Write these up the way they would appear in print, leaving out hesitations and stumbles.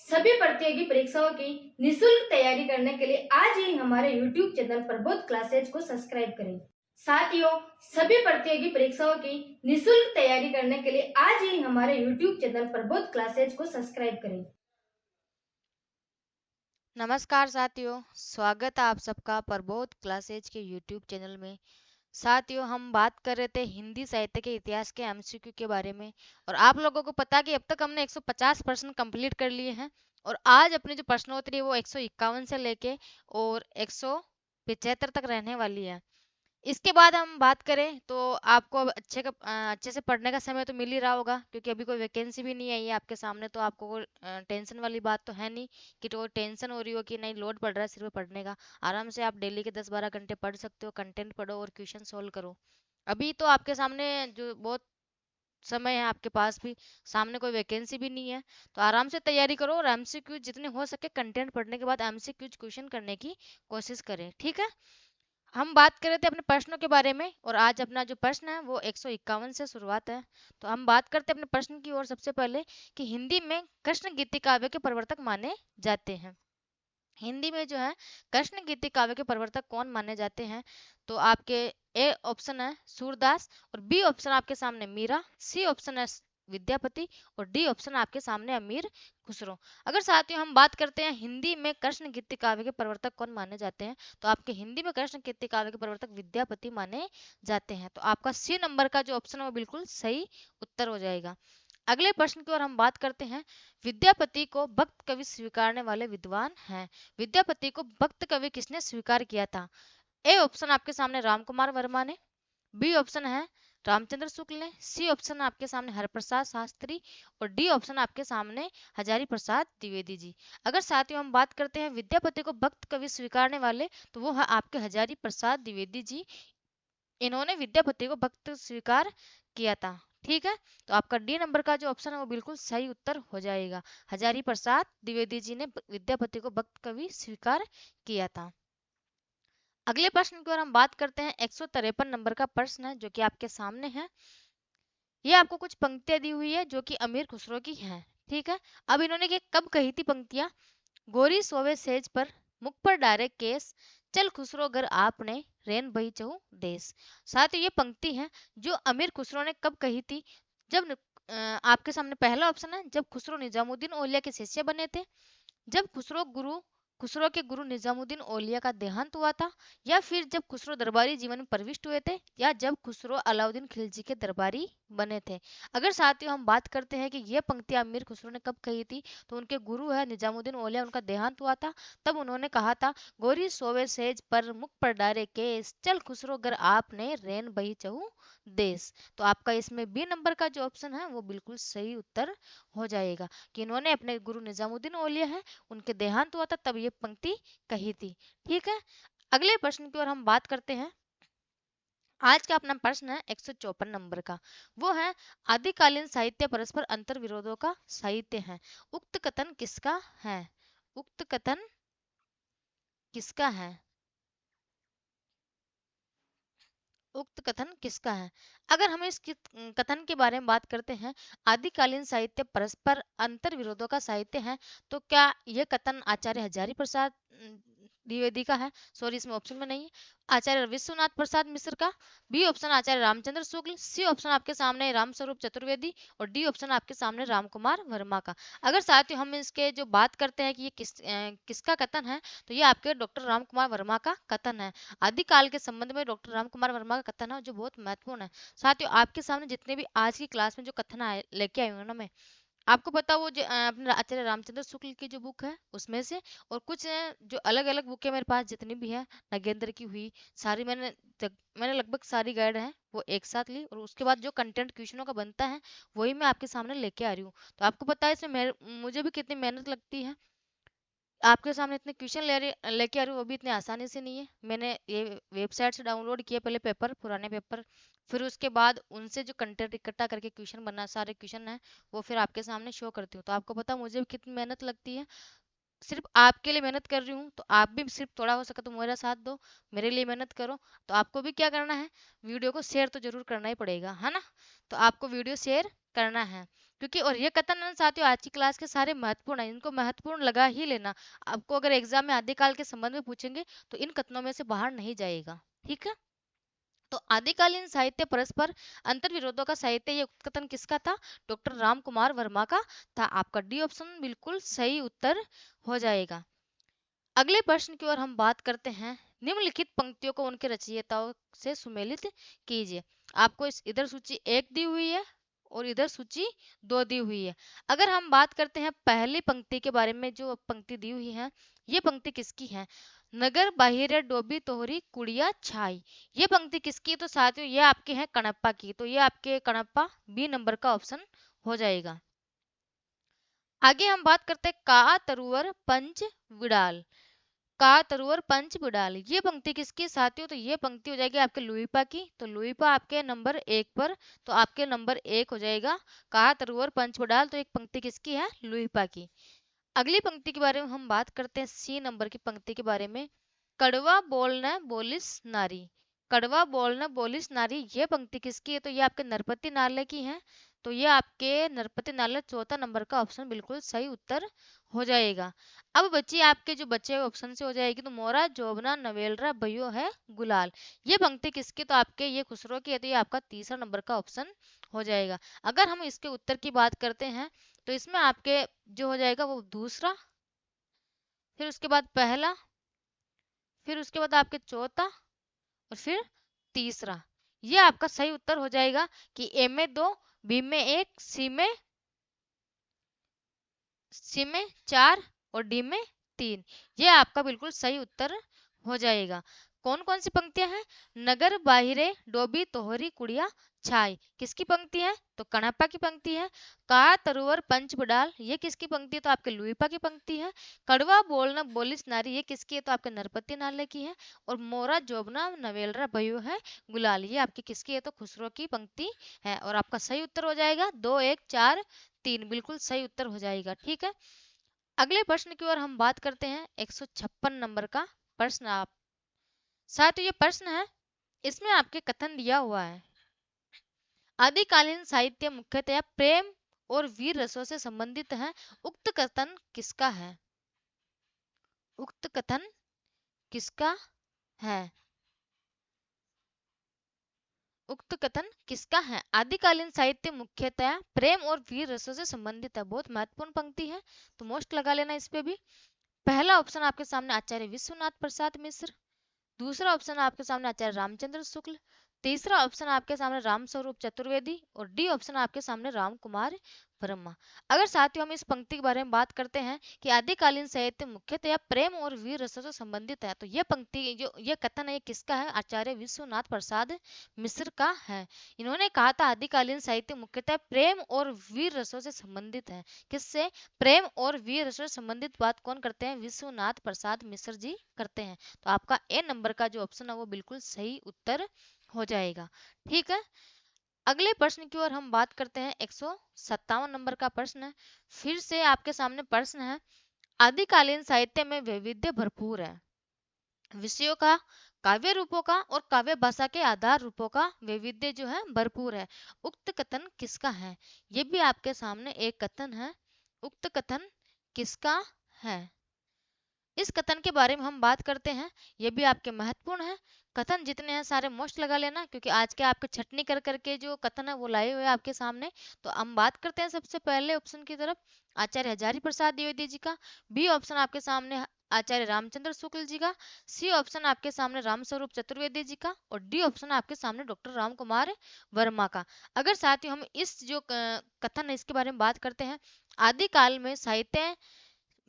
सभी प्रतियोगी परीक्षाओं की निशुल्क तैयारी करने के लिए आज ही हमारे YouTube चैनल प्रबोध क्लासेज को सब्सक्राइब करें। साथियों, सभी प्रतियोगी परीक्षाओं की निशुल्क तैयारी करने के लिए आज ही हमारे YouTube चैनल प्रबोध क्लासेज को सब्सक्राइब करें। नमस्कार साथियों, स्वागत है आप सबका प्रबोध क्लासेज के YouTube चैनल में। साथियों, हम बात कर रहे थे हिंदी साहित्य के इतिहास के एमसीक्यू के बारे में। और आप लोगों को पता है कि अब तक हमने 150 प्रश्न कंप्लीट कर लिए हैं। और आज अपनी जो प्रश्नोत्तरी है वो 151 से लेके और 175 तक रहने वाली है। इसके बाद हम बात करें तो आपको अब अच्छे से पढ़ने का समय तो मिल ही रहा होगा, क्योंकि अभी कोई वैकेंसी भी नहीं आई है आपके सामने। तो आपको कोई टेंशन वाली बात तो है नहीं कि तो टेंशन हो रही हो कि नहीं लोड पड़ रहा है सिर्फ पढ़ने का। आराम से आप डेली के 10-12 घंटे पढ़ सकते हो, कंटेंट पढ़ो और क्वेश्चन सोल्व करो। अभी तो आपके सामने जो बहुत समय है, आपके पास भी सामने कोई वैकेंसी भी नहीं है। तो आराम से तैयारी करो और एमसीक्यू जितने हो सके कंटेंट पढ़ने के बाद एमसीक्यू क्वेश्चन करने की कोशिश करें, ठीक है। हम बात कर रहे थे अपने प्रश्नों के बारे में और आज अपना जो प्रश्न है वो 151 से शुरुआत है। तो हम बात करते हैं अपने प्रश्न की ओर सबसे पहले कि हिंदी में कृष्ण गीति काव्य के प्रवर्तक माने जाते हैं। हिंदी में जो है कृष्ण गीति काव्य के प्रवर्तक कौन माने जाते हैं? तो आपके ए ऑप्शन है सूरदास, और बी ऑप्शन आपके सामने मीरा, सी ऑप्शन है विद्यापति, और डी ऑप्शन आपके सामने अमीर खुसरो। अगर साथियों हम बात करते हैं हिंदी में कृष्ण गीति काव्य के प्रवर्तक कौन माने जाते हैं, तो आपके हिंदी में कृष्ण गीति काव्य के प्रवर्तक विद्यापति माने जाते हैं। तो आपका सी नंबर का जो ऑप्शन है वो बिल्कुल सही उत्तर हो जाएगा। अगले प्रश्न की ओर हम बात करते हैं। विद्यापति को भक्त कवि स्वीकारने वाले विद्वान हैं। विद्यापति को भक्त कवि किसने स्वीकार किया था? ए ऑप्शन आपके सामने रामकुमार वर्मा ने, बी ऑप्शन है रामचंद्र शुक्ल ने, सी ऑप्शन आपके सामने हरप्रसाद शास्त्री, और डी ऑप्शन आपके सामने हजारी प्रसाद द्विवेदी जी। अगर साथियों हम बात करते हैं विद्यापति को भक्त कवि स्वीकारने वाले, तो वो है आपके हजारी प्रसाद द्विवेदी जी। इन्होंने विद्यापति को भक्त स्वीकार किया था, ठीक है। तो आपका डी नंबर का जो ऑप्शन है वो बिल्कुल सही उत्तर हो जाएगा। हजारी प्रसाद द्विवेदी जी ने विद्यापति को भक्त कवि स्वीकार किया था। अगले प्रश्न की ओर हम बात करते हैं। 153 नंबर का प्रश्न है जो कि आपके सामने है। ये आपको कुछ पंक्तियां दी हुई है जो कि अमीर खुसरो की हैं, ठीक है। अब इन्होंने ये कब कही थी पंक्तियां? गोरी सोवे सेज पर, मुख पर डारे केस, चल खुसरो घर आपने, रेन बही चहु देश। साथ ही ये पंक्ति है जो अमीर खुसरो ने कब कही थी? जब आपके सामने पहला ऑप्शन है जब खुसरो निजामुद्दीन औलिया के शिष्य बने थे, जब खुसरो के गुरु निजामुद्दीन औलिया का देहांत हुआ था, या फिर जब खुसरो दरबारी जीवन में प्रविष्ट हुए थे, या जब खुसरो अलाउद्दीन खिलजी के दरबारी बने थे। अगर साथियों हम बात करते हैं कि ये पंक्तियां अमीर खुसरो ने कब कही थी, तो उनके गुरु है निजामुद्दीन औलिया, उनका देहांत हुआ था, तब उन्होंने कहा था गोरी सोवे सेज पर मुख पर डारे केस, चल खुसरो घर आपने, रेन बही चहु देश। तो आपका इसमें बी नंबर का जो ऑप्शन है वो बिल्कुल सही उत्तर हो जाएगा कि इन्होंने अपने गुरु निजामुद्दीन औलिया है, उनके देहांत हुआ था तब ये पंक्ति कही थी, ठीक है। अगले प्रश्न की ओर हम बात करते हैं। आज का अपना प्रश्न है 154 नंबर का। वो है आदिकालीन साहित्य परस्पर अंतर विरोधों का साहित्य है। उक्त कथन किसका है? उक्त कथन किसका है? उक्त कथन किसका है? अगर हम इस कथन के बारे में बात करते हैं, आदिकालीन साहित्य परस्पर अंतर विरोधों का साहित्य है, तो क्या यह कथन आचार्य हजारी प्रसाद द्विवेदी का है? सॉरी, इसमें ऑप्शन में नहीं है। आचार्य विश्वनाथ प्रसाद मिश्र का, बी ऑप्शन आचार्य रामचंद्र शुक्ल, सी ऑप्शन आपके सामने रामस्वरूप चतुर्वेदी, और डी ऑप्शन आपके सामने रामकुमार वर्मा का। अगर साथियों हम इसके जो बात करते हैं कि ये किसका कथन है, तो ये आपके डॉक्टर रामकुमार वर्मा का कथन है। आदिकाल के संबंध में डॉक्टर रामकुमार वर्मा का कथन है जो बहुत महत्वपूर्ण है। साथियों आपके सामने जितने भी आज की क्लास में जो कथन आए लेके आई हूँ ना मैं, आपको पता वो जो अपने आचार्य रामचंद्र शुक्ल की जो बुक है उसमें से, और कुछ जो अलग अलग बुक है मेरे पास जितनी भी है, नगेंद्र की हुई, सारी मैंने लगभग सारी गाइड है वो एक साथ ली, और उसके बाद जो कंटेंट क्वेश्चनों का बनता है वही मैं आपके सामने लेके आ रही हूँ। तो आपको पता है इसमें मुझे भी कितनी मेहनत लगती है। आपके सामने इतने क्वेश्चन लेके आ रही हूँ, वो भी इतने आसानी से नहीं है। मैंने ये वेबसाइट से डाउनलोड किए पहले पेपर, पुराने पेपर, फिर उसके बाद उनसे जो कंटेंट इकट्ठा करके क्वेश्चन बना, सारे क्वेश्चन है वो फिर आपके सामने शो करती हूँ। तो आपको पता मुझे भी कितनी मेहनत लगती है। सिर्फ आपके लिए मेहनत कर रही हूँ, तो आप भी सिर्फ थोड़ा हो सके तो मेरा साथ दो, मेरे लिए मेहनत करो। तो आपको भी क्या करना है, वीडियो को शेयर तो जरूर करना ही पड़ेगा, है ना। तो आपको वीडियो शेयर करना है। क्योंकि और ये कथन है साथियों आज की क्लास के सारे महत्वपूर्ण है, इनको महत्वपूर्ण लगा ही लेना। आपको अगर एग्जाम में आदिकाल के संबंध में पूछेंगे तो इन कथनों में से बाहर नहीं जाएगा। ठीक है, तो आदिकालीन साहित्य परस्पर अंतर विरोधों का साहित्य, ये कथन किसका था? डॉक्टर राम कुमार वर्मा का था। आपका डी ऑप्शन बिल्कुल सही उत्तर हो जाएगा। अगले प्रश्न की ओर हम बात करते हैं। निम्नलिखित पंक्तियों को उनके रचयिताओं से सुमेलित कीजिए। आपको इस इधर सूची 1 दी हुई है और इधर सूची 2 दी हुई है। अगर हम बात करते हैं पहली पंक्ति के बारे में, जो पंक्ति दी हुई है, ये पंक्ति किसकी है? नगर बाहिर डोबी तोहरी कुड़िया छाई। ये पंक्ति किसकी? तो साथियों ये आपके हैं कणप्पा की, तो ये आपके कणप्पा बी नंबर का ऑप्शन हो जाएगा। आगे हम बात करते हैं का तरुवर पंच विडाल। का तरुवर पंच बिडाल, ये पंक्ति किसकी साथियों? तो ये पंक्ति हो जाएगी आपके लुईपा की। तो लुईपा आपके नंबर 1 पर, तो आपके नंबर 1 हो जाएगा। का तरुवर पंच बिडाल, तो एक पंक्ति किसकी है? लुईपा की। अगली पंक्ति के बारे में हम बात करते हैं, सी नंबर की पंक्ति के बारे में। कड़वा बोलना बोलिस नारी। कड़वा बोलना बोलिस नारी, ये पंक्ति किसकी है? तो ये आपके नरपति नाले की है। तो ये आपके नरपति नाले चौथा नंबर का ऑप्शन बिल्कुल सही उत्तर हो जाएगा। अब बच्चे आपके जो बचे हुए ऑप्शन से हो जाएगी, तो मोरा जोबना नवेलरा भयो है गुलाल, ये पंक्ति किसकी? तो आपके ये खुसरो की है। तो ये आपका तीसरा नंबर का ऑप्शन हो जाएगा। अगर हम इसके उत्तर की बात करते हैं तो इसमें आपके जो हो जाएगा वो दूसरा, फिर उसके बाद पहला, फिर उसके बाद आपके चौथा और फिर तीसरा। ये आपका सही उत्तर हो जाएगा कि ए में 2, बी में 1, सी में 4 और डी में 3। ये आपका बिल्कुल सही उत्तर हो जाएगा। कौन कौन सी पंक्तियां हैं? नगर बाहिरे डोबी तोहरी कुड़िया छाई, किसकी पंक्ति है? तो कणप्पा की पंक्ति है। का तरुवर पंच बिडाल, ये किसकी पंक्ति है? तो आपके लुईपा की पंक्ति है। कड़वा बोलना बोलिस नारी, ये किसकी है? तो आपके नरपति नाले की है। और मोरा जोबना नवेलरा भयो है गुलाल, ये आपकी किसकी है? तो खुसरो की पंक्ति है। और आपका सही उत्तर हो जाएगा 2, 1, 4, 3, बिल्कुल सही उत्तर हो जाएगा। ठीक है, अगले प्रश्न की ओर हम बात करते हैं। 156 नंबर का प्रश्न आप साथ, ये प्रश्न है, इसमें आपके कथन दिया हुआ है। आदिकालीन साहित्य मुख्यतः प्रेम और वीर रसों से संबंधित है। उक्त कथन किसका है? उक्त कथन किसका है? उक्त कथन किसका है? आदिकालीन साहित्य मुख्यतः प्रेम और वीर रसों से संबंधित है। बहुत महत्वपूर्ण पंक्ति है, तो मोस्ट लगा लेना इस पे भी। पहला ऑप्शन आपके सामने आचार्य विश्वनाथ प्रसाद मिश्र, दूसरा ऑप्शन आपके सामने आचार्य रामचंद्र शुक्ल, तीसरा ऑप्शन आपके सामने राम स्वरूप चतुर्वेदी और डी ऑप्शन आपके सामने राम कुमार वर्मा। अगर साथियों हम इस पंक्ति के बारे में बात करते हैं कि आदिकालीन साहित्य मुख्यतः प्रेम और वीर रसों से संबंधित है, तो यह पंक्ति जो ये कथन है, ये किसका है? आचार्य विश्वनाथ प्रसाद मिश्र का है। इन्होंने कहा था आदिकालीन साहित्य मुख्यतः प्रेम और वीर रसों से संबंधित है। किससे? प्रेम और वीर रसों से संबंधित बात कौन करते हैं? विश्वनाथ प्रसाद मिश्र जी करते हैं। तो आपका ए नंबर का जो ऑप्शन है वो बिल्कुल सही उत्तर हो जाएगा। ठीक है, अगले प्रश्न की ओर हम बात करते हैं। 157 नंबर का प्रश्न है। फिर से आपके सामने प्रश्न है, आदिकालीन साहित्य में वैविध्य भरपूर है। विषयों का, काव्य रूपों का और काव्य भाषा के आधार रूपों का वैविध्य जो है भरपूर है। उक्त कथन किसका है? ये भी आपके सामने एक कथन है। उक्त कथन किसका है? इस कथन के बारे में हम बात करते हैं, ये भी आपके महत्वपूर्ण है। कथन जितने हैं सारे मोस्ट लगा लेना, क्योंकि आज के आपके छटनी कर करके जो कथन है वो लाए हुए हैं आपके सामने। तो हम बात करते हैं सबसे पहले ऑप्शन की तरफ, आचार्य हजारी प्रसाद द्विवेदी जी का। बी ऑप्शन आपके सामने आचार्य रामचंद्र शुक्ल जी का। सी ऑप्शन आपके सामने राम स्वरूप चतुर्वेदी जी का। और डी ऑप्शन आपके सामने डॉक्टर राम कुमार वर्मा का। अगर साथियों हम इस जो कथन है इसके बारे में बात करते हैं, आदिकाल में साहित्य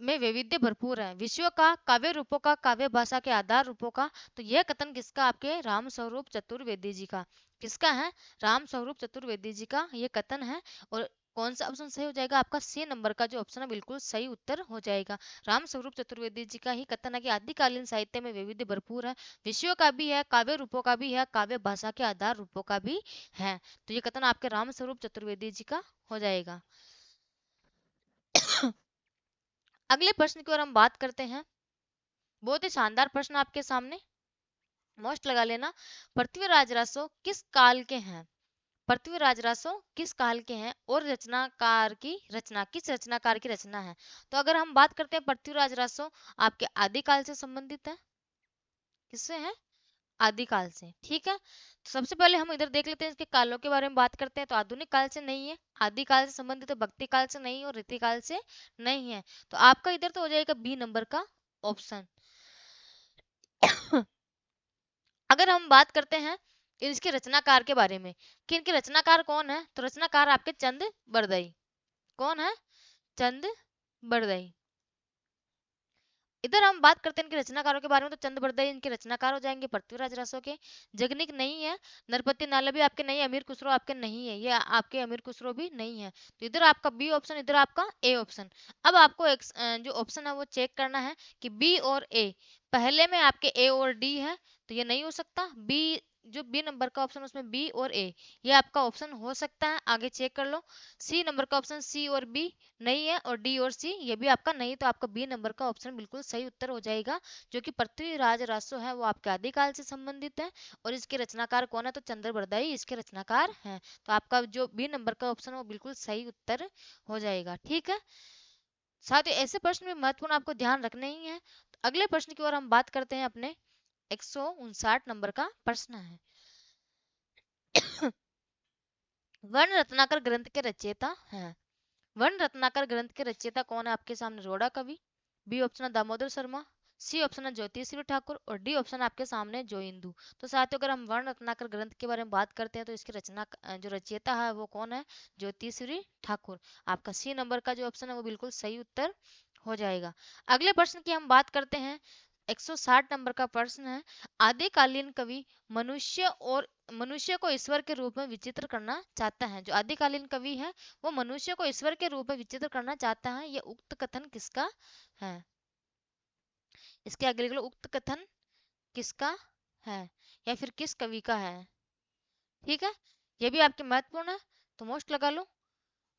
में वैविध्य भरपूर है। विषयों का, काव्य रूपों का, काव्य भाषा के आधार रूपों का, तो यह कथन किसका? आपके राम स्वरूप चतुर्वेदी जी का। किसका है? राम स्वरूप चतुर्वेदी जी का ये कथन है। और कौन सा ऑप्शन सही हो जाएगा? आपका सी नंबर का जो ऑप्शन है बिल्कुल सही उत्तर हो जाएगा। राम स्वरूप चतुर्वेदी जी का ही कथन है कि आदिकालीन साहित्य में वैविध्य भरपूर है, विषयों का भी है, काव्य रूपों का भी है, काव्य भाषा के आधार रूपों का भी है। तो ये कथन आपके राम स्वरूप चतुर्वेदी जी का हो जाएगा। अगले प्रश्न की ओर हम बात करते हैं। बहुत ही शानदार प्रश्न आपके सामने, मोस्ट लगा लेना। पृथ्वीराज रासो किस काल के हैं? पृथ्वीराज रासो किस काल के हैं और रचनाकार की रचना किस रचनाकार की रचना है? तो अगर हम बात करते हैं पृथ्वीराज रासो आपके आदिकाल से संबंधित है। किससे है? आदिकाल से। ठीक है, तो सबसे पहले हम इधर देख लेते हैं इसके कालों के बारे में बात करते हैं। तो आधुनिक काल से नहीं है, आदिकाल से संबंधित है, भक्ति काल से नहीं और रीतिकाल से नहीं है। तो आपका इधर तो हो जाएगा बी नंबर का ऑप्शन। अगर हम बात करते हैं इसके रचनाकार के बारे में कि इनके रचनाकार कौन है, तो रचनाकार आपके चंद बरदई। कौन है? चंद बरदई। इधर हम बात करते हैं इनके रचनाकारों के बारे में, तो चंद बरदई इनके रचनाकार हो जाएंगे पृथ्वीराज रासो के। जगनिक नहीं है, नरपति नाला भी आपके नहीं है, अमीर खुसरो आपके नहीं है, ये आपके अमीर खुसरो भी नहीं है। तो इधर आपका बी ऑप्शन, इधर आपका ए ऑप्शन। अब आपको एक जो ऑप्शन है वो चेक करना है कि बी और ए, पहले में आपके ए और डी है, तो ये नहीं हो सकता। बी जो बी नंबर का ऑप्शन उसमें बी और ए ये आपका ऑप्शन हो सकता है, आगे चेक कर लो। सी नंबर का ऑप्शन सी और बी नहीं है, और डी और सी ये भी आपका नहीं, तो आपका बी नंबर का ऑप्शन बिल्कुल सही उत्तर हो जाएगा, जो कि पृथ्वीराज रासो है वो आपके आदिकाल से संबंधित है। और इसके रचनाकार कौन है? तो चंद्र बरदाई इसके रचनाकार हैं। तो आपका जो बी नंबर का ऑप्शन है वो बिल्कुल सही उत्तर हो जाएगा। ठीक है, साथ ही ऐसे प्रश्न भी महत्वपूर्ण आपको ध्यान रखने ही है। तो अगले प्रश्न की ओर हम बात करते हैं। अपने 159 नंबर का प्रश्न है। वर्ण रत्नाकर ग्रंथ के रचयिता हैं। वर्ण रत्नाकर ग्रंथ के रचयिता कौन है आपके सामने? रोड़ा कवि, बी ऑप्शन है दामोदर शर्मा, सी ऑप्शन है ज्योतिषी ठाकुर और डी ऑप्शन आपके सामने जो इंदु। तो साथियों अगर हम वर्ण रत्नाकर ग्रंथ के बारे में बात करते हैं तो इसकी रचना जो रचयिता है वो कौन है? ज्योतिषी ठाकुर। आपका सी नंबर का जो ऑप्शन है वो बिल्कुल सही उत्तर हो जाएगा। अगले प्रश्न की हम बात करते हैं। 160 नंबर का प्रश्न है। आदिकालीन कवि मनुष्य को ईश्वर के रूप में विचित्र करना चाहता है। जो आदिकालीन कवि है वो मनुष्य को ईश्वर के रूप में विचित्र करना चाहता है, यह उक्त कथन किसका है? इसके आगे लिख लो, उक्त कथन किसका है या फिर किस कवि का है। ठीक है, ये भी आपके महत्वपूर्ण है, तो मोस्ट लगा लो।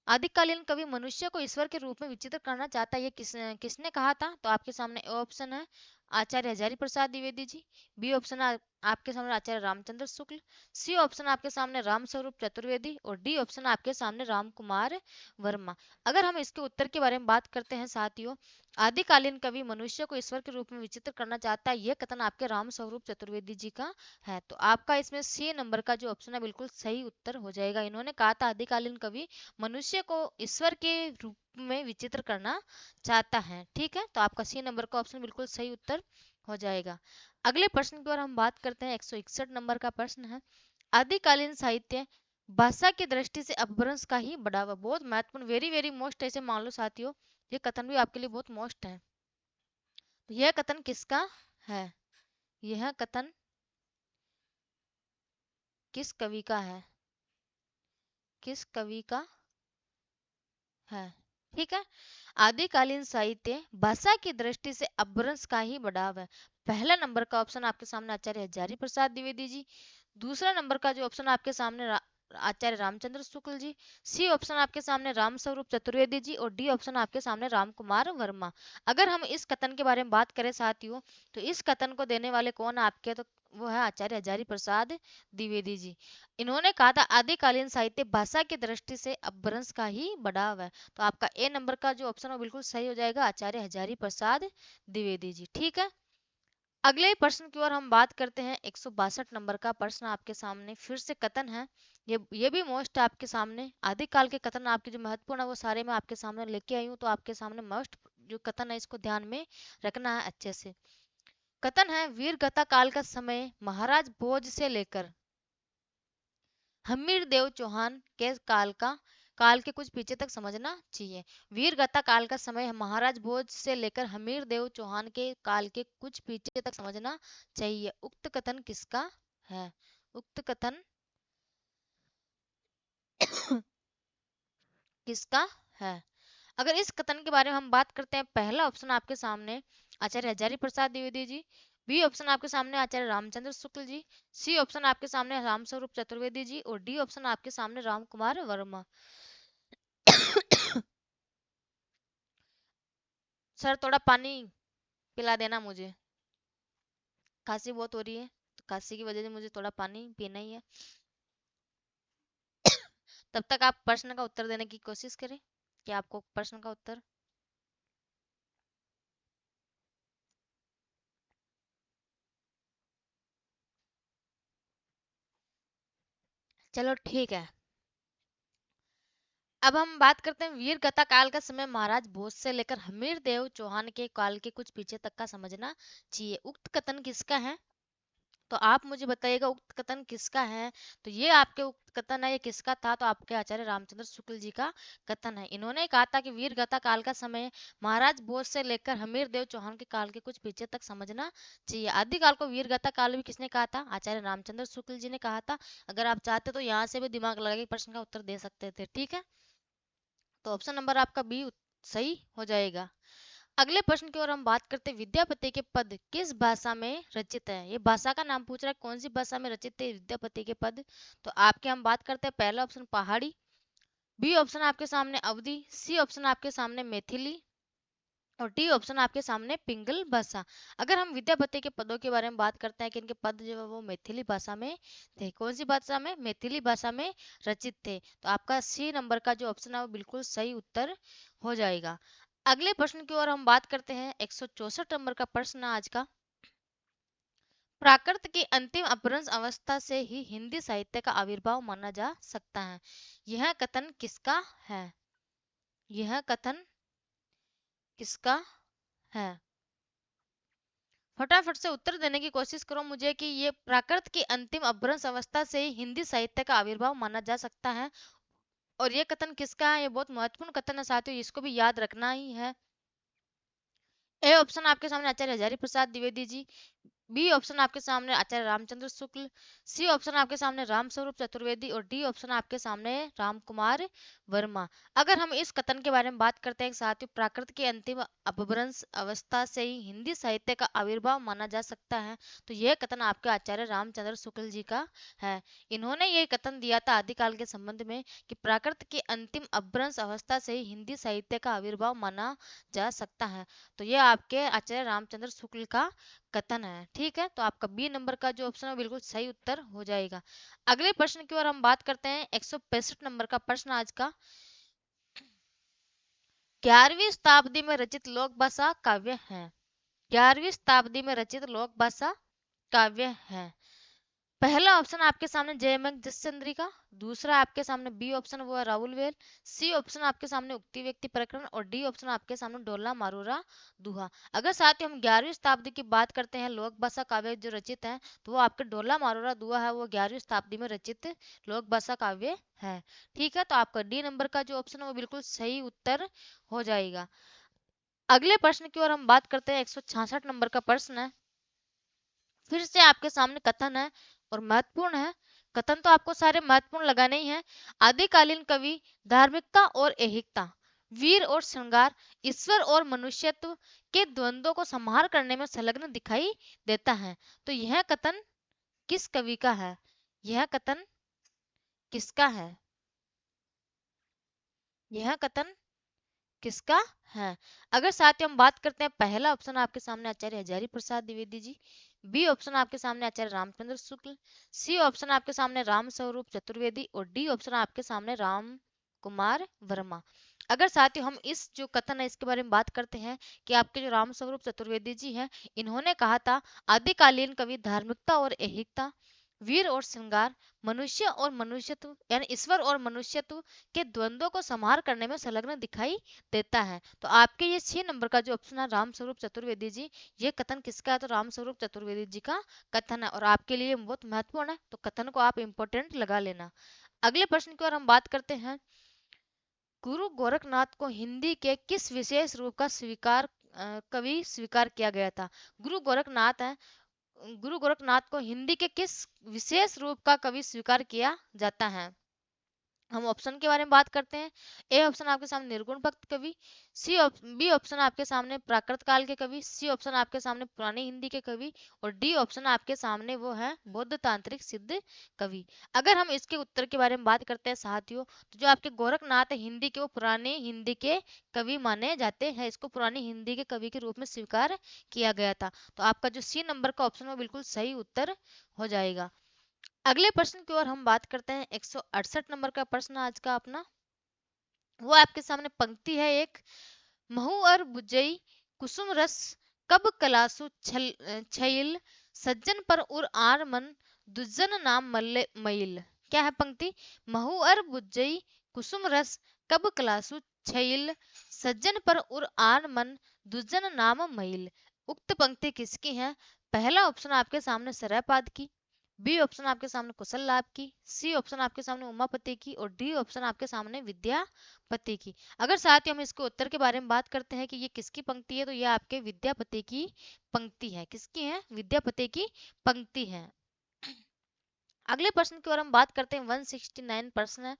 आदिकालीन कवि मनुष्य को ईश्वर के रूप में विचित्र करना चाहता है, ये किसने कहा था? तो आपके सामने ए ऑप्शन है आचार्य हजारी प्रसाद द्विवेदी जी, बी ऑप्शन है आपके सामने आचार्य रामचंद्र शुक्ल, सी ऑप्शन आपके सामने राम स्वरूप चतुर्वेदी और डी ऑप्शन आपके सामने राम कुमार वर्मा। अगर हम इसके उत्तर के बारे में बात करते हैं साथियों, आदिकालीन कवि मनुष्य को ईश्वर के रूप में विचित्र करना चाहता है, यह कथन आपके राम स्वरूप चतुर्वेदी जी का है। तो आपका इसमें सी नंबर का जो ऑप्शन है बिल्कुल सही उत्तर हो जाएगा। इन्होंने कहा था आदिकालीन कवि मनुष्य को ईश्वर के रूप में विचित्र करना चाहता है। ठीक है, तो आपका सी नंबर का ऑप्शन बिल्कुल सही उत्तर हो जाएगा। अगले प्रश्न की ओर हम बात करते हैं। 161 नंबर का प्रश्न है। आदिकालीन साहित्य भाषा की दृष्टि से अपभ्रंश का ही बढ़ावा। बहुत महत्वपूर्ण, वेरी वेरी मोस्ट, ऐसे मान लो साथियों, ये कथन भी आपके लिए बहुत मोस्ट है। तो यह कथन किसका है? यह कथन किस कवि का है? किस कवि का है? ठीक है, आदिकालीन साहित्य भाषा की दृष्टि से अपभ्रंश का ही बढ़ाव है। पहला नंबर का ऑप्शन आपके सामने आचार्य हजारी प्रसाद द्विवेदी जी, दूसरा नंबर का जो ऑप्शन आपके सामने आचार्य रामचंद्र शुक्ल जी, सी ऑप्शन आपके सामने राम स्वरूप चतुर्वेदी जी और डी ऑप्शन आपके सामने राम कुमार वर्मा। अगर हम इस कथन के बारे में बात करें साथियों, तो इस कथन को देने वाले कौन है आपके? तो वो है आचार्य हजारी प्रसाद द्विवेदी जी। इन्होंने कहा था आदिकालीन साहित्य भाषा की दृष्टि से अपभ्रंश का ही बढ़ाव है। तो आपका ए नंबर का जो ऑप्शन है बिल्कुल सही हो जाएगा, आचार्य हजारी प्रसाद द्विवेदी जी। ठीक है, अगले प्रश्न की ओर हम बात करते हैं। 162 नंबर का प्रश्न आपके सामने फिर से कथन है। ये भी मोस्ट है आपके सामने। आदिकाल के कथन आपके जो महत्वपूर्ण है वो सारे मैं आपके सामने लेके आई हूँ, तो आपके सामने मोस्ट जो कथन है इसको ध्यान में रखना है अच्छे से। कथन है, वीर गता काल का समय महाराज भोज से लेकर हम्मीर देव चौहान के काल के कुछ पीछे तक समझना चाहिए। वीरगता काल का समय महाराज भोज से लेकर हमीर देव चौहान के काल के कुछ पीछे तक समझना चाहिए। उक्त कथन किसका है? उक्त कथन किसका है? अगर इस कथन के बारे में हम बात करते हैं, पहला ऑप्शन आपके सामने आचार्य हजारी प्रसाद द्विवेदी जी, बी ऑप्शन आपके सामने आचार्य रामचंद्र शुक्ल जी, सी ऑप्शन आपके सामने राम स्वरूप चतुर्वेदी जी और डी ऑप्शन आपके सामने राम कुमार वर्मा। सर थोड़ा पानी पिला देना मुझे, खांसी बहुत हो रही है, तो खांसी की वजह से मुझे थोड़ा पानी पीना ही है। तब तक आप प्रश्न का उत्तर देने की कोशिश करें कि आपको प्रश्न का उत्तर। चलो ठीक है। अब हम बात करते हैं वीर गाथा काल का समय महाराज भोज से लेकर हमीर देव चौहान के काल के कुछ पीछे तक का समझना चाहिए। उक्त कथन किसका है? तो आप मुझे बताइएगा उक्त कथन किसका है। तो ये आपके उक्त कथन है, ये किसका था? तो आपके आचार्य रामचंद्र शुक्ल जी का कथन है। इन्होंने कहा था कि वीर गाथा काल का समय महाराज भोज से लेकर हमीर देव चौहान के काल के कुछ पीछे तक समझना चाहिए। आदिकाल को वीर गाथा काल भी किसने कहा था? आचार्य रामचंद्र शुक्ल जी ने कहा था। अगर आप चाहते तो यहाँ से भी दिमाग लगा के प्रश्न का उत्तर दे सकते थे। ठीक है, तो ऑप्शन नंबर आपका बी सही हो जाएगा। अगले प्रश्न की ओर हम बात करते हैं विद्यापति के पद किस भाषा में रचित है। ये भाषा का नाम पूछ रहा है, कौन सी भाषा में रचित है विद्यापति के पद। तो आपके हम बात करते हैं पहला ऑप्शन पहाड़ी, बी ऑप्शन आपके सामने अवधी, सी ऑप्शन आपके सामने मैथिली और डी ऑप्शन आपके सामने पिंगल भाषा। अगर हम विद्यापति के पदों के बारे में बात करते हैं कि इनके पद जो है वो मैथिली भाषा में थे। कौन सी भाषा में? मैथिली भाषा में रचित थे। तो आपका सी नंबर का जो ऑप्शन है वो बिल्कुल सही उत्तर हो जाएगा। अगले प्रश्न की ओर हम बात करते हैं 164 नंबर का प्रश्न आज का। प्राकृत की अंतिम अपभ्रंश अवस्था से ही हिंदी साहित्य का आविर्भाव माना जा सकता है। यह कथन किसका है? यह कथन किसका है? फटाफट से उत्तर देने की कोशिश करो मुझे कि ये प्राकृत की अंतिम अपभ्रंश अवस्था से ही हिंदी साहित्य का आविर्भाव माना जा सकता है और ये कथन किसका है। ये बहुत महत्वपूर्ण कथन है साथियों, इसको भी याद रखना ही है। ए ऑप्शन आपके सामने आचार्य हजारी प्रसाद द्विवेदी जी, बी ऑप्शन आपके सामने आचार्य रामचंद्र शुक्ल, सी ऑप्शन आपके सामने राम स्वरूप चतुर्वेदी और डी ऑप्शन आपके सामने राम कुमार वर्मा। अगर हम इस कथन के बारे में बात करते हैं साथियों, प्राकृत की अंतिम अपभ्रंश अवस्था से ही हिंदी साहित्य का आविर्भाव माना जा सकता है, तो यह कथन आपके आचार्य रामचंद्र शुक्ल जी का है। इन्होंने ये कथन दिया था आदिकाल के संबंध में कि प्राकृत की अंतिम अपभ्रंश अवस्था से ही हिंदी साहित्य का आविर्भाव माना जा सकता है। तो यह आपके आचार्य रामचंद्र शुक्ल का कथन है। ठीक है, तो आपका बी नंबर का जो ऑप्शन है बिल्कुल सही उत्तर हो जाएगा। अगले प्रश्न की ओर हम बात करते हैं 165 नंबर का प्रश्न आज का। 11वीं शताब्दी में रचित लोक भाषा काव्य है। 11वीं शताब्दी में रचित लोक भाषा काव्य है। पहला ऑप्शन आपके सामने जयमंग जसचंद्रिका, दूसरा आपके सामने बी ऑप्शन वो है राहुल वेल, सी ऑप्शन आपके सामने उक्ति व्यक्ति प्रकरण और डी ऑप्शन आपके सामने डोला मारूरा दुहा। अगर साथ ही हम 11वीं शताब्दी की बात करते हैं लोक भाषा काव्य जो रचित है, तो वो आपके डोला मारूरा दुहा है, वो 11वीं शताब्दी में रचित लोक भाषा काव्य है। ठीक है, तो आपका डी नंबर का जो ऑप्शन है वो बिल्कुल सही उत्तर हो जाएगा। अगले प्रश्न की ओर हम बात करते हैं 166 नंबर का प्रश्न है। फिर से आपके सामने कथन है और महत्वपूर्ण है। कथन तो आपको सारे महत्वपूर्ण लगाने ही हैं। आदिकालीन कवि धार्मिकता और ऐहिकता, वीर और श्रृंगार, ईश्वर और मनुष्यत्व के द्वंद्वों को संहार करने में संलग्न दिखाई देता है। तो यह कथन किस कवि का है? यह कथन किसका है? यह कथन किसका है? अगर साथ ही हम बात करते हैं पहला ऑप्शन आपके सामने आचार्य हजारी प्रसाद द्विवेदी जी, बी ऑप्शन आपके सामने आचार्य रामचंद्र शुक्ल, सी ऑप्शन आपके सामने राम स्वरूप चतुर्वेदी और डी ऑप्शन आपके सामने राम कुमार वर्मा। अगर साथियों हम इस जो कथन है इसके बारे में बात करते हैं कि आपके जो राम स्वरूप चतुर्वेदी जी हैं, इन्होंने कहा था आदिकालीन कवि धार्मिकता और ऐहिकता, वीर और श्रृंगार, मनुष्य और मनुष्यत्व यानी ईश्वर और मनुष्यत्व के द्वंद्वों को संहार करने में संलग्न दिखाई देता है। तो आपके ये 6 नंबर का जो ऑप्शन है राम स्वरूप चतुर्वेदी जी, ये कथन किसका है? तो राम स्वरूप चतुर्वेदी जी का कथन है और आपके लिए बहुत महत्वपूर्ण है, तो कथन को आप इंपोर्टेंट लगा लेना। अगले प्रश्न की ओर हम बात करते हैं। गुरु गोरखनाथ को हिंदी के किस विशेष रूप का कवि स्वीकार किया गया था? गुरु गोरखनाथ है, गुरु गोरखनाथ को हिंदी के किस विशेष रूप का कवि स्वीकार किया जाता है? हम ऑप्शन के बारे में बात करते हैं। ए ऑप्शन आपके सामने निर्गुण भक्त कवि, बी ऑप्शन आपके सामने प्राकृत काल के कवि, सी ऑप्शन आपके सामने पुरानी हिंदी के कवि और डी ऑप्शन आपके सामने वो है बौद्ध तांत्रिक सिद्ध कवि। अगर हम इसके उत्तर के बारे में बात करते हैं साथियों, तो जो आपके गोरखनाथ है हिंदी के, वो पुरानी हिंदी के कवि माने जाते हैं, इसको पुरानी हिंदी के कवि के रूप में स्वीकार किया गया था। तो आपका जो सी नंबर का ऑप्शन है वो बिल्कुल सही उत्तर हो जाएगा। अगले प्रश्न की ओर हम बात करते हैं। 168 नंबर का प्रश्न आज का अपना, वो आपके सामने पंक्ति है एक, महु और बुझई कुसुम रस कब कलासु छइल सज्जन पर उर आर मन दुज्जन नाम मल्ले मईल। क्या है पंक्ति? महु और बुझई कुसुम रस कब कलासु छइल सज्जन पर उर आर मन दुज्जन नाम मईल। उक्त पंक्ति किसकी है? पहला ऑप्शन आपके सामने सरयपाद की, बी ऑप्शन आपके सामने कुशल लाभ की, सी ऑप्शन आपके सामने उमापति की, और डी ऑप्शन आपके सामने विद्यापति की। अगर साथ ही हम इसके उत्तर के बारे में बात करते हैं कि ये किसकी पंक्ति है, तो ये आपके विद्यापति की पंक्ति है। किसकी है? विद्यापति की पंक्ति है। अगले प्रश्न की ओर हम बात करते हैं। 169 प्रश्न है,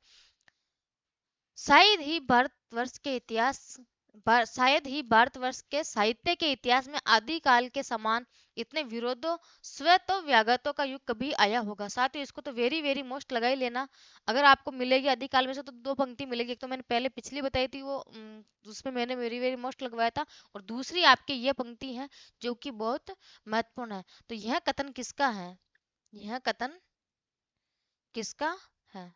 शायद ही भारतवर्ष के इतिहास शायद ही भारतवर्ष के साहित्य के इतिहास में आदिकाल के समान इतने विरोधों स्वतः व्यागतों का युग कभी आया होगा। साथ ही इसको तो वेरी वेरी मोस्ट लगा ही लेना। अगर आपको मिलेगी आदिकाल में से तो दो पंक्ति मिलेगी। एक तो मैंने पहले पिछली बताई थी, वो उसमें मैंने वेरी वेरी मोस्ट लगवाया था, और दूसरी आपकी ये पंक्ति है जो कि बहुत महत्वपूर्ण है। तो यह कथन किसका है? यह कथन किसका है?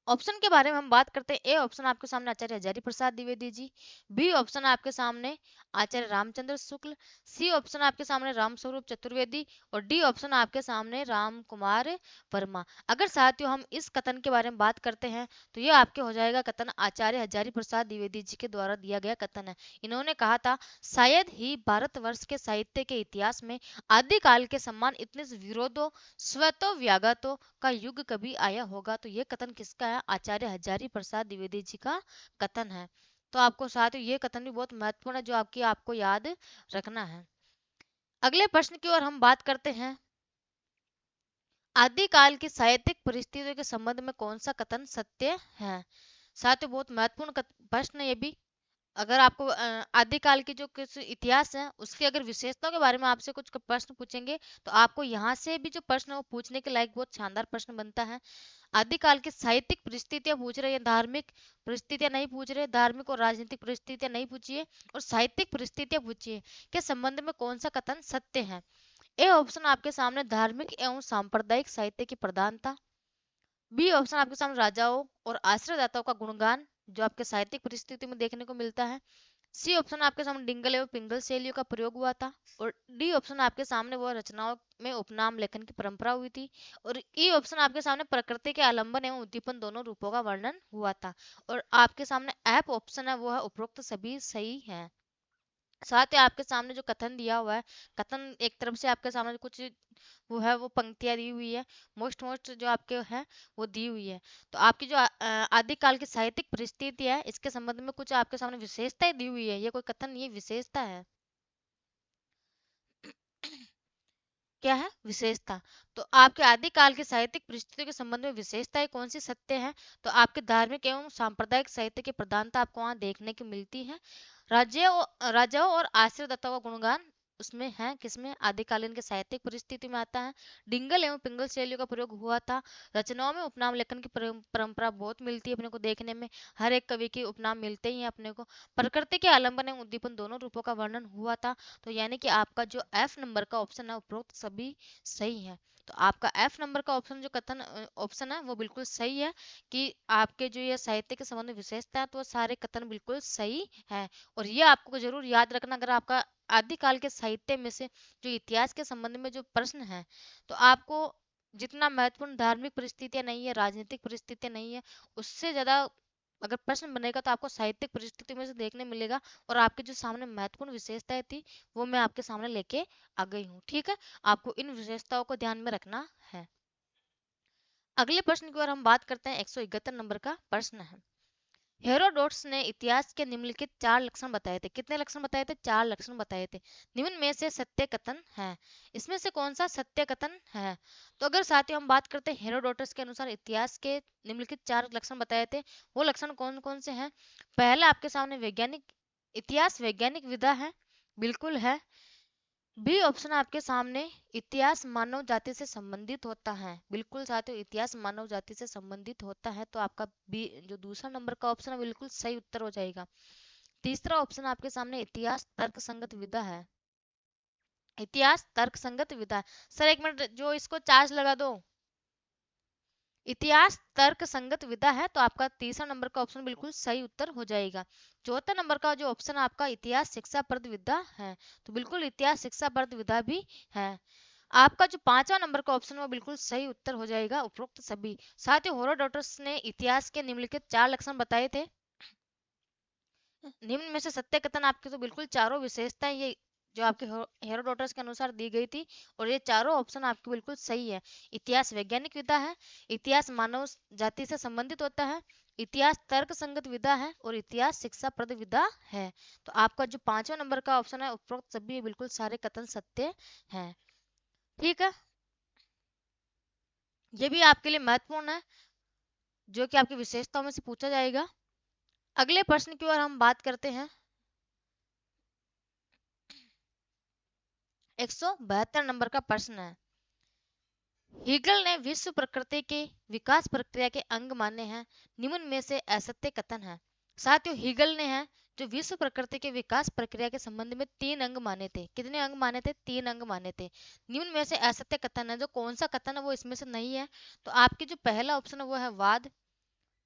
ऑप्शन के बारे में हम बात करते हैं। ए ऑप्शन आपके सामने आचार्य हजारी प्रसाद द्विवेदी जी, बी ऑप्शन आपके सामने आचार्य रामचंद्र शुक्ल, सी ऑप्शन आपके सामने रामस्वरूप चतुर्वेदी, और डी ऑप्शन आपके सामने राम कुमार वर्मा। अगर साथियों हम इस कथन के बारे में बात करते हैं तो ये आपके हो जाएगा कथन आचार्य हजारी प्रसाद द्विवेदी जी के द्वारा दिया गया कथन है। इन्होंने कहा था, शायद ही भारतवर्ष के साहित्य के इतिहास में आदिकाल के समान इतने विरोधों स्वतः व्यागतों का युग कभी आया होगा। तो ये कथन किसका है? आचार्य हजारी प्रसाद द्विवेदी जी का कथन है। तो आपको साथ ही ये कथन भी बहुत महत्वपूर्ण है जो आपको याद रखना है। अगले प्रश्न की ओर हम बात करते हैं। आदिकाल की साहित्यिक परिस्थितियों के संबंध में कौन सा कथन सत्य है? साथ ही बहुत महत्वपूर्ण प्रश्न है ये भी। अगर आपको आदिकाल की जो कुछ इतिहास है उसकी अगर विशेषताओं के बारे में आपसे कुछ प्रश्न पूछेंगे तो आपको यहाँ से भी जो प्रश्न है वो पूछने के लायक बहुत शानदार प्रश्न बनता है। आदिकाल की साहित्यिक परिस्थितियां पूछ रहे हैं, धार्मिक परिस्थितियां नहीं पूछ रहे, धार्मिक और राजनीतिक परिस्थितियां नहीं पूछिए, और साहित्यिक परिस्थितियां पूछिए के संबंध में कौन सा कथन सत्य है। ए ऑप्शन आपके सामने धार्मिक एवं सांप्रदायिक साहित्य की प्रधानता, बी ऑप्शन आपके सामने राजाओं और आश्रयदाताओं का गुणगान जो आपके साहित्यिक परिस्थिति में देखने को मिलता है, सी ऑप्शन आपके सामने डिंगल एवं पिंगल शैलियों का प्रयोग हुआ था, और डी ऑप्शन आपके सामने वह रचनाओं में उपनाम लेखन की परंपरा हुई थी, और ई ऑप्शन आपके सामने प्रकृति के आलंबन एवं उद्दीपन दोनों रूपों का वर्णन हुआ था, और आपके सामने एफ ऑप्शन है वो है उपरोक्त सभी सही है। साथ ही आपके सामने जो कथन दिया हुआ है, कथन एक तरफ से आपके सामने कुछ वो है वो पंक्तियां दी हुई है, मोस्ट मोस्ट जो आपके है वो दी हुई है। तो आपकी जो आदिकाल की साहित्यिक परिस्थिति है इसके संबंध में कुछ आपके सामने विशेषताएं दी हुई है। ये कोई कथन नहीं है, विशेषता है। क्या है? विशेषता। तो आपके आदिकाल के साहित्यिक परिस्थितियों के संबंध में विशेषताएं कौन सी सत्य है? तो आपके धार्मिक एवं सांप्रदायिक साहित्य की प्रधानता आपको वहां देखने को मिलती है। राजाओं और आश्रयदाताओं का गुणगान उसमें है, किसमें? आदिकालीन के साहित्यिक परिस्थिति में आता है। डिंगल एवं पिंगल शैलियों का प्रयोग हुआ था। रचनाओं में उपनाम लेखन की परंपरा बहुत मिलती है अपने को देखने में, हर एक कवि के उपनाम मिलते ही हैं अपने को। प्रकृति के आलंबन एवं उद्दीपन दोनों रूपों का वर्णन हुआ था। तो यानी कि आपका जो एफ नंबर का ऑप्शन है उपरोक्त सभी सही है। तो आपका एफ नंबर का ऑप्शन जो कथन ऑप्शन है वो बिल्कुल सही है कि आपके जो ये साहित्य के संबंध में विशेषता है तो वो सारे कथन बिल्कुल सही है। और ये आपको जरूर याद रखना, अगर आपका आदिकाल के साहित्य में से जो इतिहास के संबंध में जो प्रश्न है तो आपको जितना महत्वपूर्ण धार्मिक परिस्थितियां नहीं है, राजनीतिक परिस्थितियां नहीं है, उससे ज्यादा अगर प्रश्न बनेगा तो आपको साहित्यिक परिस्थिति में से देखने मिलेगा। और आपके जो सामने महत्वपूर्ण विशेषताएं थी वो मैं आपके सामने लेके आ गई हूँ। ठीक है, आपको इन विशेषताओं को ध्यान में रखना है। अगले प्रश्न की ओर हम बात करते हैं। 171 नंबर का प्रश्न है, हेरोडोट्स ने इतिहास के निम्नलिखित 4 लक्षण बताए थे। कितने लक्षण बताए थे? 4 लक्षण बताए थे। निम्न में से सत्य कथन है। इसमें से कौन सा सत्य कथन है? तो अगर साथियों हम बात करते हैं हेरोडोटस के अनुसार इतिहास के निम्नलिखित 4 लक्षण बताए थे, वो लक्षण कौन कौन से हैं? पहला आपके सामने वैज्ञानिक इतिहास वैज्ञानिक विधा है, बिल्कुल है। बी ऑप्शन आपके सामने इतिहास मानव जाति से संबंधित होता है, बिल्कुल साथियों इतिहास मानव जाति से संबंधित होता है। तो आपका बी जो दूसरा नंबर का ऑप्शन है बिल्कुल सही उत्तर हो जाएगा। तीसरा ऑप्शन आपके सामने इतिहास तर्क संगत विधा है, इतिहास तर्कसंगत विधा। सर एक मिनट, जो इसको चार्ज लगा दो। इतिहास तर्क संगत विधा है, तो आपका तीसरा नंबर का ऑप्शन बिल्कुल सही उत्तर हो जाएगा। चौथा नंबर का जो ऑप्शन आपका इतिहास शिक्षाप्रद विधा है, तो बिल्कुल इतिहास शिक्षाप्रद विधा भी है। आपका जो पांचवा नंबर का ऑप्शन वो बिल्कुल सही उत्तर हो जाएगा उपरोक्त सभी। साथ ही हेरोडोटस ने इतिहास के निम्नलिखित 4 लक्षण बताए थे। निम्न में से सत्य कथन आपके तो बिल्कुल चारों विशेषताएं ये जो आपके हेरोडोटस के अनुसार दी गई थी, और ये चारों ऑप्शन आपके बिल्कुल सही है। इतिहास वैज्ञानिक विधा है, इतिहास मानव जाति से संबंधित होता है, इतिहास तर्क संगत विधा है, और इतिहास शिक्षाप्रद विधा है। तो आपका जो पांचवा नंबर का ऑप्शन है उपरोक्त सभी बिल्कुल सारे कथन सत्य हैं। ठीक है, ये भी आपके लिए महत्वपूर्ण है, जो कि आपकी विशेषताओं में से पूछा जाएगा। अगले प्रश्न की ओर हम बात करते हैं। 172 नंबर का प्रश्न है। हीगल ने विश्व प्रकृति के विकास प्रक्रिया के अंग माने हैं, निम्न में से असत्य कथन है। साथियों, हीगल ने है जो विश्व प्रकृति के विकास प्रक्रिया के संबंध में 3 अंग माने थे। कितने अंग माने थे? 3 अंग माने थे। निम्न में से असत्य कथन है, जो कौन सा कथन है वो इसमें से नहीं है। तो आपकी जो पहला ऑप्शन है वो है वाद,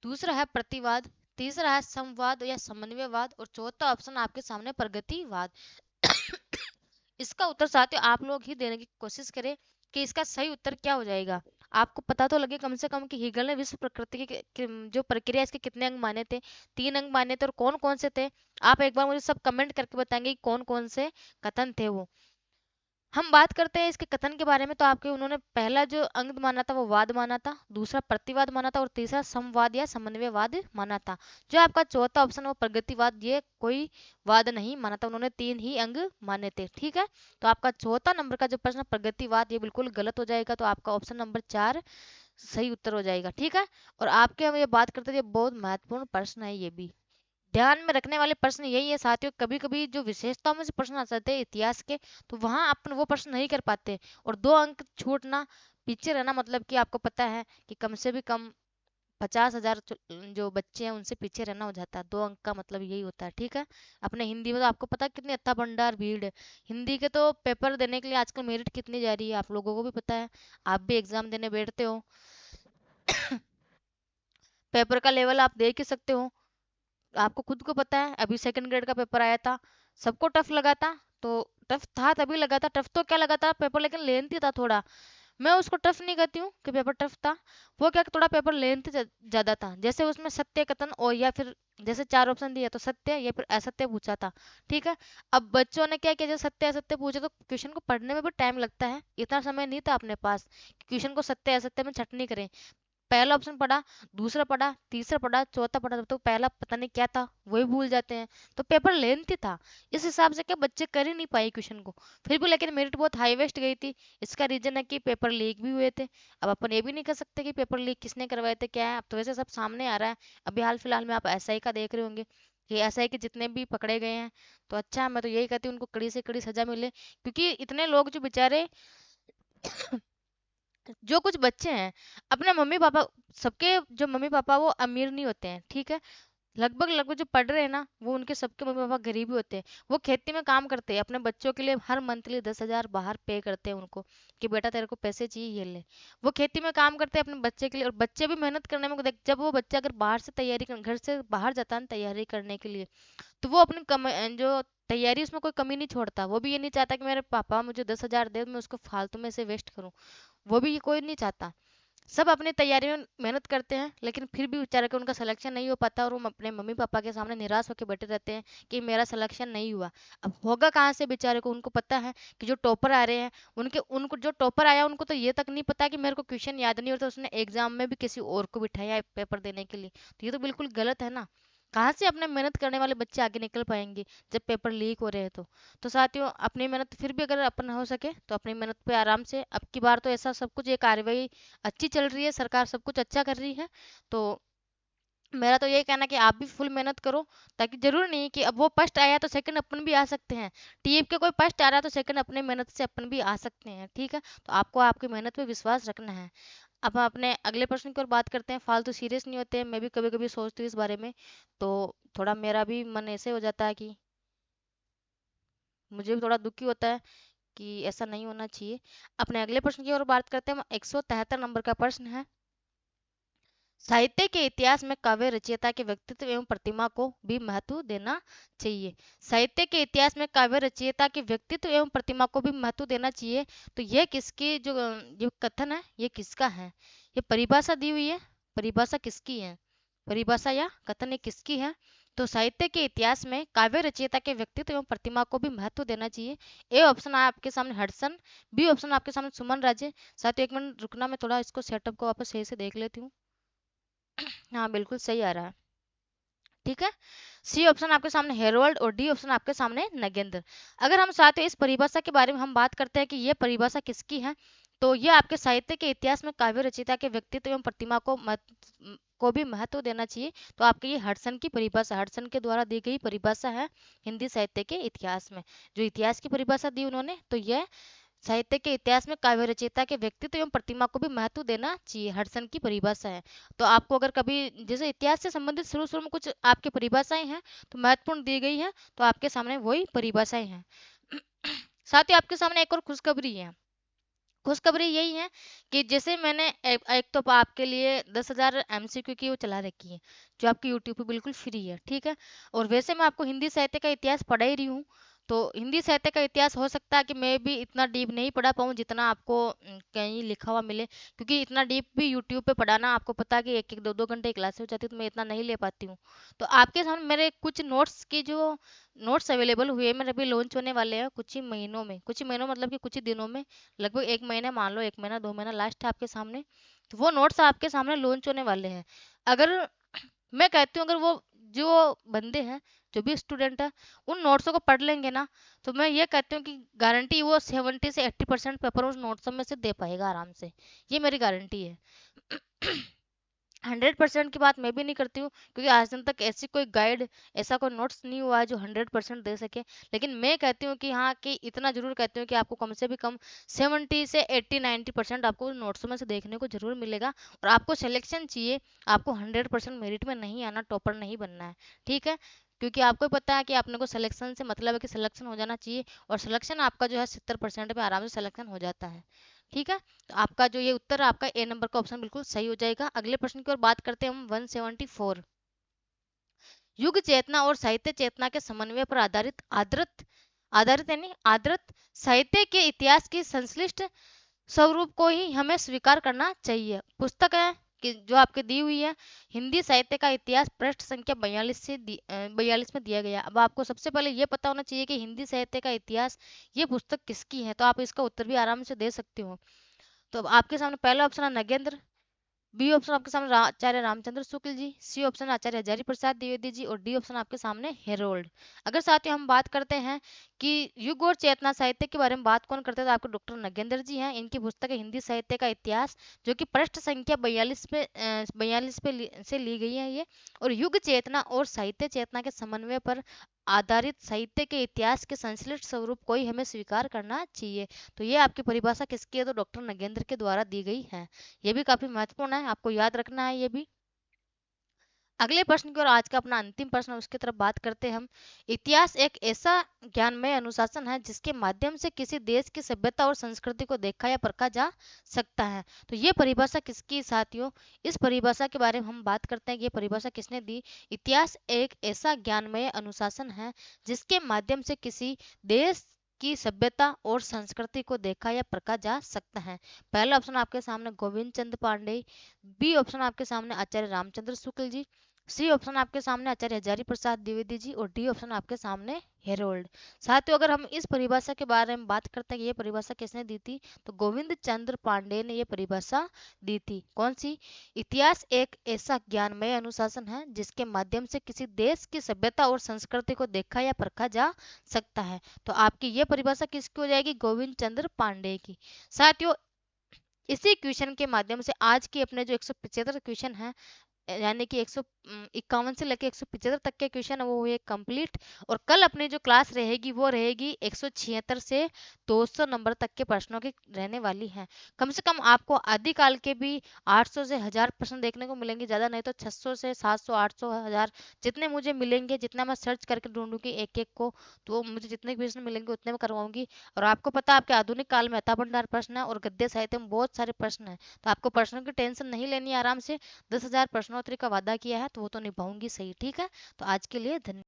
दूसरा है प्रतिवाद, तीसरा है संवाद या समन्वयवाद, और चौथा ऑप्शन आपके सामने प्रगतिवाद। इसका उत्तर साथियों आप लोग ही देने की कोशिश करें कि इसका सही उत्तर क्या हो जाएगा। आपको पता तो लगे कम से कम कि हीगल ने विश्व प्रकृति जो प्रक्रिया इसके कितने अंग माने थे। 3 अंग माने थे, और कौन कौन से थे आप एक बार मुझे सब कमेंट करके बताएंगे कि कौन कौन से कथन थे वो। हम बात करते हैं इसके कथन के बारे में, तो आपके उन्होंने पहला जो अंग माना था वो वाद माना था, दूसरा प्रतिवाद माना था, और तीसरा संवाद या समन्वयवाद माना था। जो आपका चौथा ऑप्शन है वो प्रगतिवाद, ये कोई वाद नहीं माना था, उन्होंने 3 ही अंग माने थे। ठीक है, तो आपका चौथा नंबर का जो प्रश्न है, प्रगतिवाद, ये बिल्कुल गलत हो जाएगा। तो आपका ऑप्शन नंबर 4 सही उत्तर हो जाएगा। ठीक है, और आपके हम ये बात करते थे, बहुत महत्वपूर्ण प्रश्न है, ये भी ध्यान में रखने वाले प्रश्न यही है साथियों। कभी कभी जो विशेषताओं में से प्रश्न आ जाते हैं इतिहास के, तो वहां अपन वो प्रश्न नहीं कर पाते, और 2 अंक छूटना, पीछे रहना, मतलब कि आपको पता है कि कम से भी कम 50,000 जो बच्चे हैं उनसे पीछे रहना हो जाता है। 2 अंक का मतलब यही होता है। ठीक है, अपने हिंदी में तो आपको पता है कितनी अत्ता भंडार भीड़ है। हिंदी के तो पेपर देने के लिए आजकल मेरिट कितनी जा रही है, आप लोगों को भी पता है, आप भी एग्जाम देने बैठते हो। पेपर का लेवल आप देख ही सकते हो, आपको खुद को पता है। अभी सेकंड ग्रेड का पेपर आया था, सबको टफ लगा था, तो टफ था तभी लगा था। टफ तो क्या लगा था पेपर, लेकिन लेंथी था थोड़ा। मैं उसको टफ नहीं कहती हूँ कि पेपर टफ था, वो क्या थोड़ा पेपर लेंथ ज्यादा था। जैसे उसमें सत्य कथन और या फिर जैसे 4 ऑप्शन दिए तो सत्य या फिर असत्य पूछा था। ठीक है, अब बच्चों ने क्या किया, जैसे सत्य असत्य पूछे तो क्वेश्चन को पढ़ने में भी टाइम लगता है, इतना समय नहीं था अपने पास कि क्वेश्चन को सत्य असत्य में छटनी करें। पहला ऑप्शन पढ़ा, दूसरा पढ़ा, तीसरा पढ़ा, चौथा पढ़ा, तो पहला पता नहीं क्या था वही भूल जाते हैं। तो पेपर लेंथी था, इस हिसाब से क्या बच्चे कर ही नहीं पाए क्वेश्चन को। फिर भी लेकिन मेरिट बहुत हाई वेस्ट गई थी। इसका रीजन है कि पेपर लीक भी हुए थे। अब अपन ये भी नहीं कर सकते कि पेपर लीक किसने करवाए थे क्या है, अब तो वैसे सब सामने आ रहा है। अभी हाल फिलहाल में आप एसआई का देख रहे होंगे कि एसआई के जितने भी पकड़े गए हैं, तो अच्छा है, मैं तो यही कहती हूँ उनको कड़ी से कड़ी सजा मिले, क्योंकि इतने लोग जो बेचारे जो कुछ बच्चे हैं अपने मम्मी पापा, सबके जो मम्मी पापा वो अमीर नहीं होते हैं। ठीक है, लगभग लगभग जो पढ़ रहे हैं ना वो उनके सबके मम्मी पापा गरीब ही होते हैं। वो खेती में काम करते हैं, अपने बच्चों के लिए हर मंथली 10,000 बाहर पे करते हैं उनको कि बेटा तेरे को पैसे चाहिए ये ले। वो खेती में काम करते हैं अपने बच्चे के लिए, और बच्चे भी मेहनत करने में देख, जब वो बच्चा अगर बाहर से तैयारी घर से बाहर जाता है ना तैयारी करने के लिए, तो वो अपनी जो तैयारी उसमें कोई कमी नहीं छोड़ता। वो भी ये नहीं चाहता कि मेरे पापा मुझे 10,000 दे मैं उसको फालतू में से वेस्ट करूं, वो भी कोई नहीं चाहता। सब अपनी तैयारी में मेहनत करते हैं, लेकिन फिर भी बेचारा कि उनका सिलेक्शन नहीं हो पाता, और वो अपने मम्मी पापा के सामने निराश होकर बैठे रहते हैं कि मेरा सिलेक्शन नहीं हुआ। अब होगा कहाँ से बेचारे को, उनको पता है कि जो टॉपर आ रहे हैं उनके उनको जो टॉपर आया उनको तो ये तक नहीं पता कि मेरे को क्वेश्चन याद नहीं होता, उसने एग्जाम में भी किसी और को बिठाया है पेपर देने के लिए। तो ये तो बिल्कुल गलत है ना। कहाँ से अपने मेहनत करने वाले बच्चे आगे निकल पाएंगे जब पेपर लीक हो रहे हैं तो साथियों अपनी मेहनत फिर भी अगर अपन हो सके तो अपनी मेहनत पे आराम से, अब की बार तो ऐसा सब कुछ ये कार्रवाई अच्छी चल रही है, सरकार सब कुछ अच्छा कर रही है। तो मेरा तो यही कहना है कि आप भी फुल मेहनत करो, ताकि जरूर नहीं कि अब वो फर्स्ट आया तो सेकंड अपन भी आ सकते हैं। टीएफ के कोई फर्स्ट आ रहा है तो सेकंड अपने मेहनत से अपन भी आ सकते हैं। ठीक है, तो आपको आपकी मेहनत पे विश्वास रखना है। अब हम अपने अगले प्रश्न की ओर बात करते हैं। फालतू सीरियस नहीं होते हैं, मैं भी कभी कभी सोचती हूँ इस बारे में, तो थोड़ा मेरा भी मन ऐसे हो जाता है कि मुझे भी थोड़ा दुखी होता है कि ऐसा नहीं होना चाहिए। अपने अगले प्रश्न की ओर बात करते हैं। 173 नंबर का प्रश्न है, साहित्य के इतिहास में काव्य रचयिता के व्यक्तित्व एवं प्रतिमा को भी महत्व देना चाहिए। साहित्य के इतिहास में काव्य रचयिता के व्यक्तित्व एवं प्रतिमा को भी महत्व देना चाहिए। तो यह किसके जो कथन है ये किसका है? ये परिभाषा दी हुई है। परिभाषा किसकी है? परिभाषा या कथन ये किसकी है? तो साहित्य के इतिहास में काव्य रचयिता के व्यक्तित्व एवं प्रतिमा को भी महत्व देना चाहिए। ए ऑप्शन है आपके सामने हडसन, बी ऑप्शन आपके सामने सुमन राजे। साथ ही एक मिनट रुकना, मैं थोड़ा इसको सेटअप को वापस सही से देख लेती हूँ। हाँ बिल्कुल सही आ रहा है। ठीक है, सी ऑप्शन आपके सामने हेरोल्ड और डी ऑप्शन आपके सामने नगेंद्र। अगर हम साथ ही इस परिभाषा के बारे में हम बात करते हैं कि यह परिभाषा किसकी है, तो ये आपके साहित्य के इतिहास में काव्य रचयिता के व्यक्तित्व एवं प्रतिमा को भी महत्व देना चाहिए। तो आपके ये हडसन की परिभाषा, हडसन के द्वारा दी गई परिभाषा है हिंदी साहित्य के इतिहास में। जो इतिहास की परिभाषा दी उन्होंने, तो यह साहित्य के इतिहास में काव्य रचयिता के व्यक्तित्व एवं प्रतिमा को भी महत्व देना चाहिए, हडसन की परिभाषा है। तो आपको अगर कभी जैसे इतिहास से संबंधित शुरू शुरू में कुछ आपकी परिभाषाएं हैं तो महत्वपूर्ण दी गई है, तो आपके सामने वही परिभाषाएं हैं। साथ ही आपके सामने एक और खुशखबरी है। खुशखबरी यही है कि जैसे मैंने एक तो आपके लिए 10,000 MCQ की वो चला रखी है, जो आपकी यूट्यूब पे बिल्कुल फ्री है। ठीक है, और वैसे मैं आपको हिंदी साहित्य का इतिहास पढ़ा ही रही हूँ। तो हिंदी साहित्य का इतिहास हो सकता है कि मैं भी इतना डीप नहीं पढ़ा पाऊँ जितना आपको कहीं लिखा हुआ मिले, क्योंकि इतना डीप भी यूट्यूब पे पढ़ाना, आपको पता है कि एक एक दो दो घंटे क्लास हो जाती है, तो मैं इतना नहीं ले पाती हूँ। तो आपके सामने मेरे कुछ नोट्स की जो नोट्स अवेलेबल हुए, मेरे अभी लॉन्च होने वाले हैं कुछ ही महीनों में। कुछ ही महीनों मतलब कि कुछ ही दिनों में, लगभग एक महीना, मान लो एक महीना 2 महीना लास्ट है आपके सामने। तो वो नोट्स आपके सामने लॉन्च होने वाले हैं। अगर मैं कहती हूँ, अगर वो जो बंदे हैं, जो भी स्टूडेंट है, उन नोट्सों को पढ़ लेंगे ना, तो मैं ये कहती हूँ कि गारंटी वो 70 से 80% पेपर उस नोट्सों में से दे पाएगा आराम से। ये मेरी गारंटी है। 100% की बात मैं भी नहीं करती हूँ, क्योंकि आज दिन तक ऐसी कोई गाइड, ऐसा कोई नोट्स नहीं हुआ है जो 100% दे सके। लेकिन मैं कहती हूँ कि हाँ, कि इतना जरूर कहती हूँ कि आपको कम से भी कम 70 से 80 90% आपको नोट्स में से देखने को जरूर मिलेगा। और आपको सिलेक्शन चाहिए, आपको 100% मेरिट में नहीं आना, टॉपर नहीं बनना है। ठीक है, क्योंकि आपको पता है कि आपने को सिलेक्शन से मतलब है कि सिलेक्शन हो जाना चाहिए, और सिलेक्शन आपका जो है 70% में आराम से सिलेक्शन हो जाता है। ठीक है, तो आपका जो ये उत्तर है, आपका ए नंबर का ऑप्शन बिल्कुल सही हो जाएगा। अगले प्रश्न की ओर बात करते हैं हम। 174, युग चेतना और साहित्य चेतना के समन्वय पर आधारित आदृत आधारित यानी आदृत साहित्य के इतिहास की संश्लिष्ट स्वरूप को ही हमें स्वीकार करना चाहिए। पुस्तक है कि जो आपके दी हुई है, हिंदी साहित्य का इतिहास, पृष्ठ संख्या 42 में दिया गया। अब आपको सबसे पहले ये पता होना चाहिए कि हिंदी साहित्य का इतिहास ये पुस्तक किसकी है, तो आप इसका उत्तर भी आराम से दे सकते हो। तो अब आपके सामने पहला ऑप्शन है नगेंद्र, बी ऑप्शन आपके सामने आचार्य रामचंद्र शुक्ल जी, सी ऑप्शन आचार्य हजारी प्रसाद द्विवेदी जी, और डी ऑप्शन आपके सामने हेरोल्ड। अगर साथियों हम बात करते हैं कि युग और चेतना साहित्य के बारे में बात कौन करते हैं, तो आपके डॉक्टर नगेंद्र जी हैं। इनकी पुस्तक है हिंदी साहित्य का इतिहास, जो कि पृष्ठ संख्या 42 पे से ली गई है ये। और युग चेतना और साहित्य चेतना के समन्वय पर आधारित साहित्य के इतिहास के संश्लिष्ट स्वरूप को ही हमें स्वीकार करना चाहिए। तो ये आपकी परिभाषा किसकी है, तो डॉक्टर नगेंद्र के द्वारा दी गई है। ये भी काफी महत्वपूर्ण है, आपको याद रखना है ये भी। अगले प्रश्न की और आज का अपना अंतिम प्रश्न, उसकी तरफ बात करते हैं हम। इतिहास एक ऐसा ज्ञानमय अनुशासन है जिसके माध्यम से किसी देश की सभ्यता और संस्कृति को देखा या परखा जा सकता है। तो ये परिभाषा किसकी साथियों? इस परिभाषा के बारे में हम बात करते हैं कि ये परिभाषा किसने दी। इतिहास एक ऐसा ज्ञानमय अनुशासन है जिसके माध्यम से किसी देश की सभ्यता और संस्कृति को देखा या परखा जा सकता है। पहला ऑप्शन आपके सामने गोविंद चंद पांडे, बी ऑप्शन आपके सामने आचार्य रामचंद्र शुक्ल जी, सी ऑप्शन आपके सामने आचार्य हजारी प्रसाद द्विवेदी जी, और डी ऑप्शन आपके सामने हेरोल्ड। साथियों अगर हम इस परिभाषा के बारे में बात करते हैं कि ये परिभाषा किसने दी थी, तो गोविंद चंद्र पांडे ने ये परिभाषा दी थी। कौन सी? इतिहास एक ऐसा ज्ञानमय अनुशासन है जिसके माध्यम से किसी देश की सभ्यता और संस्कृति को देखा या परखा जा सकता है। तो आपकी ये परिभाषा किसकी हो जाएगी? गोविंद चंद्र पांडे की। साथियों इसी क्वेश्चन के माध्यम से आज के अपने जो 175 क्वेश्चन है, यानी कि 151 से लेके 175 तक के क्वेश्चन है वो हुए कंप्लीट। और कल अपनी जो क्लास रहेगी वो रहेगी 176 से 200 नंबर तक के प्रश्नों की रहने वाली है। कम से कम आपको आदिकाल के भी 800 से 1000 प्रश्न देखने को मिलेंगे, ज़्यादा नहीं तो 600 से 700 800 1000 जितने मुझे मिलेंगे, जितना मैं सर्च करके ढूंढूंगी एक एक को, तो मुझे जितने क्वेश्चन मिलेंगे उतने में करवाऊंगी। और आपको पता है आपके आधुनिक काल में अता भंडार प्रश्न है और गद्य साहित्य में बहुत सारे प्रश्न हैं, तो आपको प्रश्नों की टेंशन नहीं लेनी है, आराम से 10,000 प्रश्नोत्तरी का वादा किया है तो वो तो निभाऊंगी सही। ठीक है, तो आज के लिए धन्यवाद।